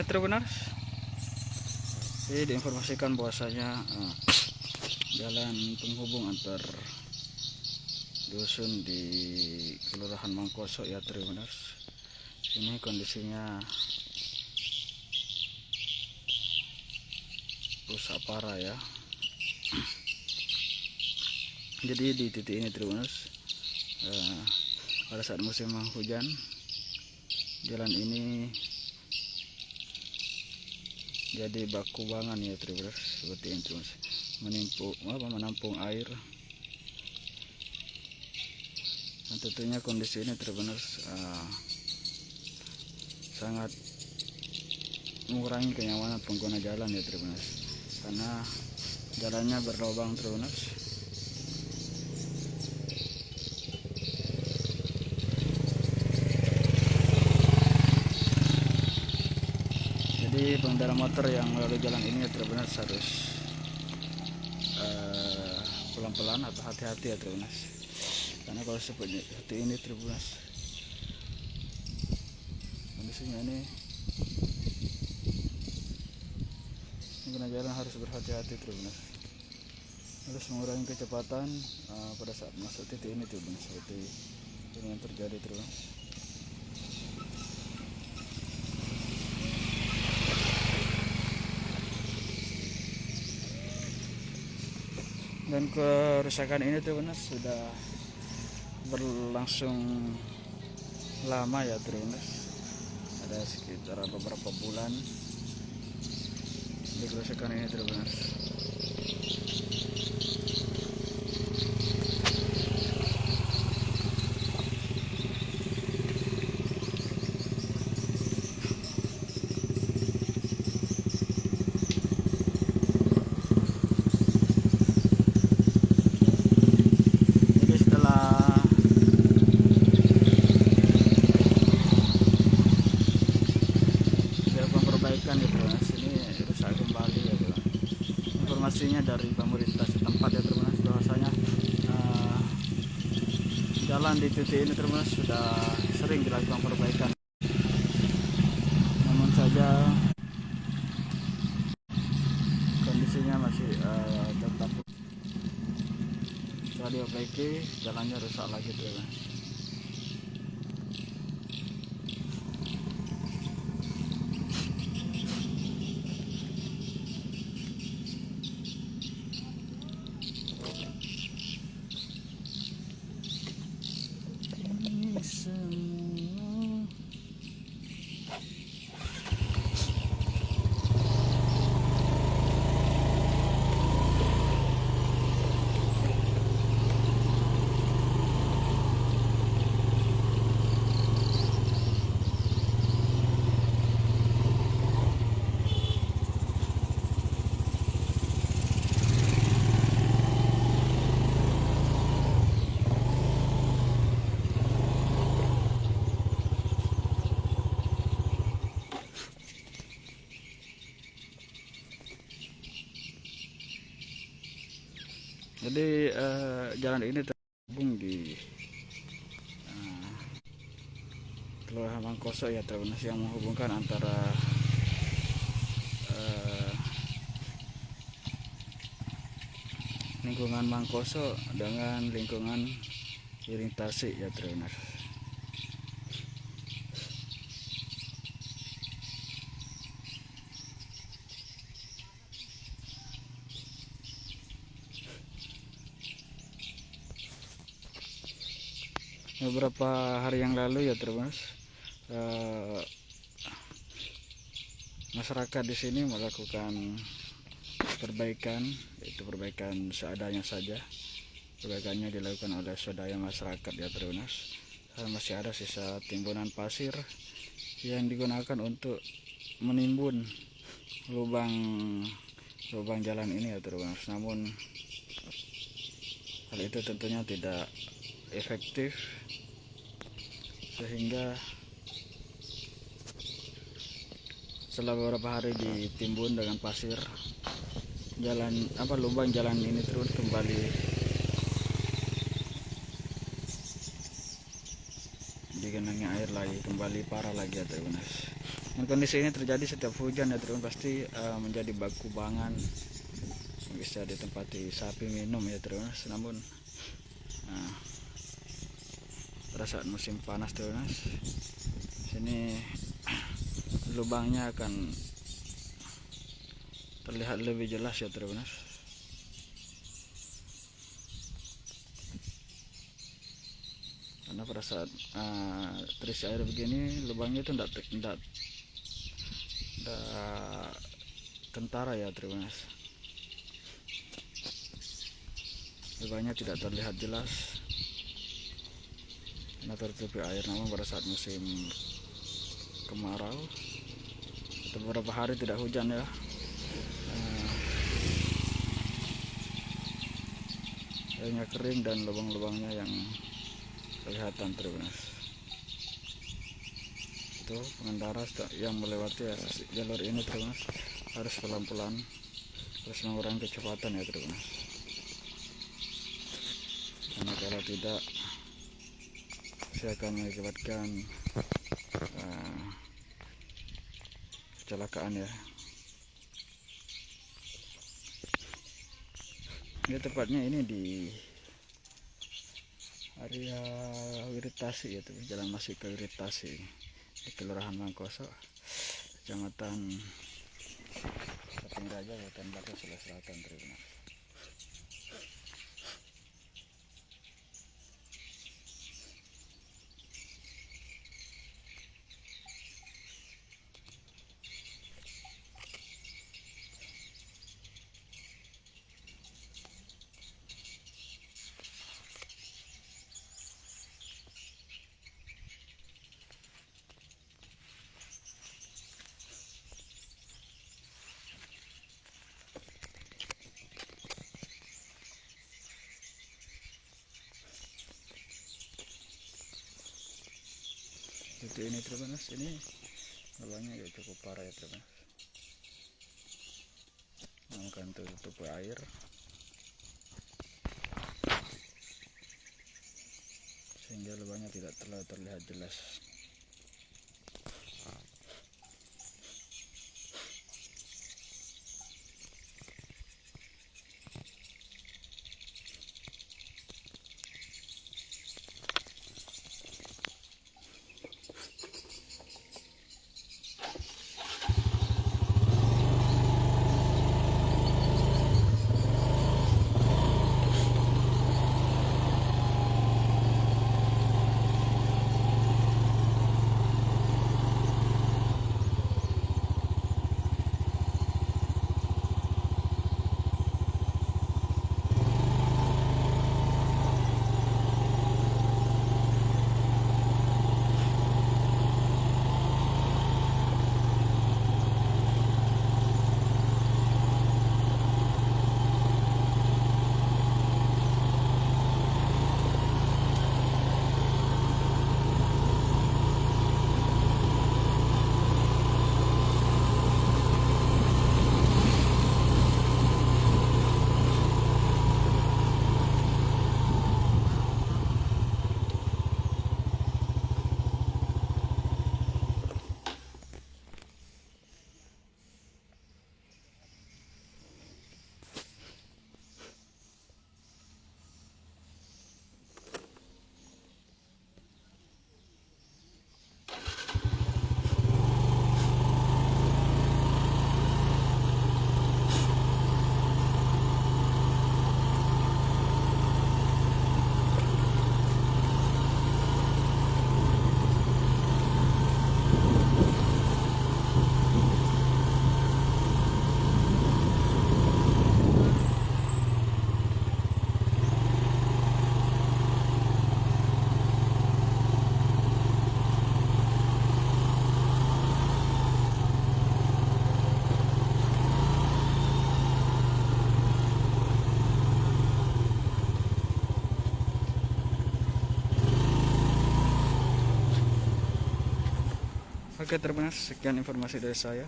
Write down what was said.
benar. Jadi diinformasikan bahwasanya jalan penghubung antar dusun di Kelurahan Mangkoso ya benar. Ini kondisinya rusak parah ya. Jadi di titik ini Tribuners, pada saat musim hujan jalan ini jadi baku bangan ya Tribuners, seperti ini Tribuners, menampung air. Dan tentunya kondisi ini Tribuners sangat mengurangi kenyamanan pengguna jalan ya Tribuners, karena jalannya berlubang Tribuners. Jadi pengendara motor yang melalui jalan ini ya Tribuners harus pelan-pelan atau hati-hati ya Tribuners, karena kalau seperti ini Tribuners, kondisinya ini pengguna jalan harus berhati-hati Tribuners, harus mengurangi kecepatan pada saat masuk titik ini Tribuners, seperti ini yang terjadi Tribuners. Dan kerusakan ini Tribuners sudah berlangsung lama ya Tribuners, ada sekitar beberapa bulan di kerusakan ini Tribuners. Perbaikan ya Tribuners, ini rusak kembali ya Tribuners. Informasinya dari pemerintah setempat ya Tribuners, bahwasanya jalan di titik ini Tribuners sudah sering dilakukan perbaikan, namun saja kondisinya masih tetap. Setelah diperbaiki jalannya rusak lagi Tribuners. Jadi jalan ini terhubung di Kelurahan Mangkoso ya Tribuners, yang menghubungkan antara lingkungan Mangkoso dengan lingkungan Iring Tasik ya Tribuners. Beberapa hari yang lalu ya Tribuners, masyarakat di sini melakukan perbaikan, yaitu perbaikan seadanya saja. Perbaikannya dilakukan oleh swadaya masyarakat ya Tribuners. Masih ada sisa timbunan pasir yang digunakan untuk menimbun lubang jalan ini ya Tribuners. Namun hal itu tentunya tidak efektif, sehingga setelah beberapa hari ditimbun dengan pasir, lubang jalan ini terus kembali digenangi air lagi, kembali parah lagi ya Tribuners. Dan kondisi ini terjadi setiap hujan ya teman, pasti menjadi baku-bangan, bisa ditempati sapi minum ya teman. Namun pada saat musim panas teman, sini lubangnya akan terlihat lebih jelas ya teman. Karena pada saat terisi air begini, lubangnya itu tidak tentara ya teman. Lubangnya tidak terlihat jelas karena tertutupi air. Namun pada saat musim kemarau atau beberapa hari tidak hujan ya, airnya kering dan lubang-lubangnya yang kelihatan terus. Itu pengendara yang melewati jalur ini terus harus pelan-pelan, harus mengurangi kecepatan ya terus. Karena kalau tidak, saya akan mengakibatkan kecelakaan ya. Ini tepatnya ini di area Wiritasi ya, jalan masuk ke Wiritasi di Kelurahan Mangkoso, Kecamatan Sapingraja, Kabupaten Batu, Sulawesi Selatan terima. Itu ini terus, ini lubangnya ya cukup parah ya terus. Akan tutup air sehingga lubangnya tidak terlihat jelas. Oke, terima kasih. Sekian informasi dari saya.